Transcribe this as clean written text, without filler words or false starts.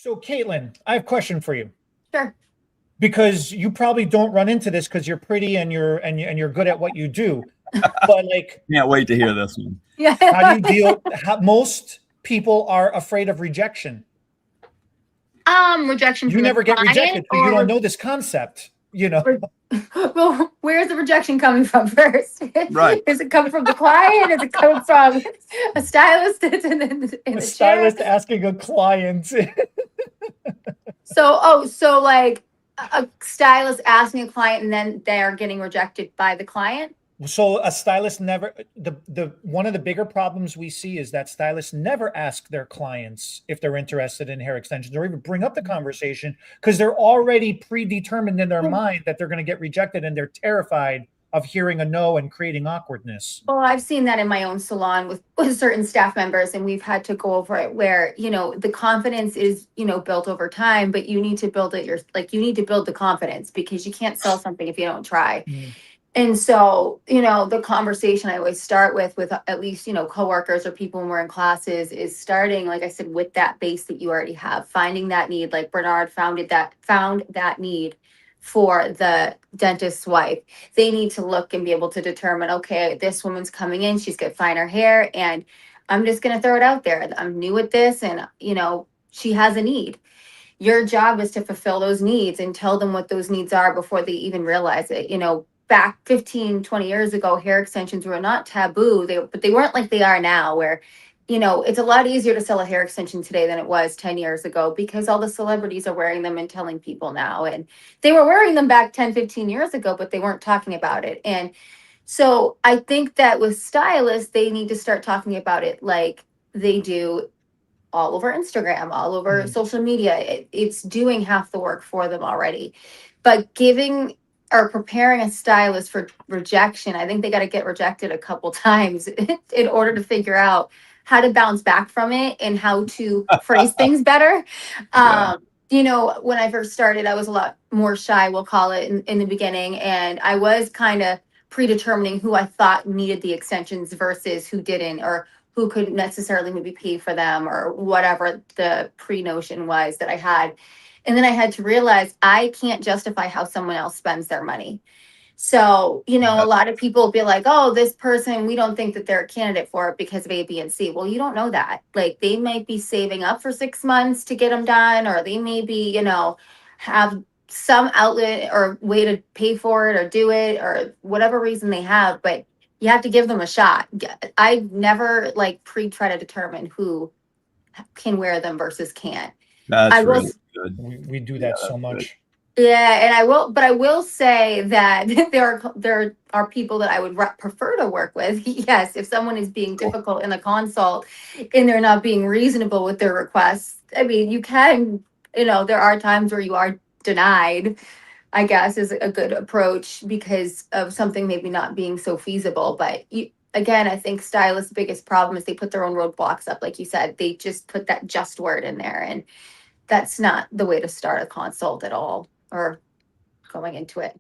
So, Caitlin, I have a question for you Sure. because you probably don't run into this because you're pretty and you're good at what you do. But like, Can't wait to hear this one. how do you Yeah. deal? Most people are afraid of rejection. Rejection You from the never get client rejected, so you don't or know this concept. You know, well, where's the rejection coming from first? Right. Is it coming from the client? Is it coming from a stylist that's in a the chair? stylist asking a client. So like a stylist asking a client and then they're getting rejected by the client? So a stylist never the one of the bigger problems we see is that stylists never ask their clients if they're interested in hair extensions or even bring up the conversation because they're already predetermined in their mind that they're going to get rejected and they're terrified of hearing a no and creating awkwardness. Well, I've seen that in my own salon with certain staff members, and we've had to go over it where, the confidence is, built over time, but you need to build it you need to build the confidence because you can't sell something if you don't try. Mm. And so, the conversation I always start with at least, coworkers or people when we're in classes is starting, like I said, with that base that you already have, finding that need, like Bernard found that need for the dentist's wife. They need to look and be able to determine, okay, this woman's coming in, she's got finer hair, and I'm just going to throw it out there. I'm new at this, and, she has a need. Your job is to fulfill those needs and tell them what those needs are before they even realize it. Back 15, 20 years ago, hair extensions were not taboo. But they weren't like they are now, where, it's a lot easier to sell a hair extension today than it was 10 years ago because all the celebrities are wearing them and telling people now. And they were wearing them back 10, 15 years ago, but they weren't talking about it. And so I think that with stylists, they need to start talking about it like they do all over Instagram, all over social media. It's doing half the work for them already. But giving or preparing a stylist for rejection, I think they got to get rejected a couple times in order to figure out how to bounce back from it and how to phrase things better. Yeah. When I first started, I was a lot more shy, we'll call it, in the beginning. And I was kind of predetermining who I thought needed the extensions versus who didn't, or who couldn't necessarily maybe pay for them, or whatever the pre-notion was that I had. And then I had to realize I can't justify how someone else spends their money. So, a lot of people will be like, oh, this person, we don't think that they're a candidate for it because of A, B, and C. Well, you don't know that. Like, they might be saving up for 6 months to get them done, or they may be, have some outlet or way to pay for it or do it, or whatever reason they have. But you have to give them a shot. I never try to determine who can wear them versus can't. That's I will really good. We do Yeah, that so that's good. much. Yeah, and I will say that there are people that I would prefer to work with. Yes, if someone is being difficult in a consult and they're not being reasonable with their requests, I mean, you can, there are times where you are denied, I guess, is a good approach because of something maybe not being so feasible. But again, I think stylists' biggest problem is they put their own roadblocks up. Like you said, they just put that just word in there, and that's not the way to start a consult at all or going into it.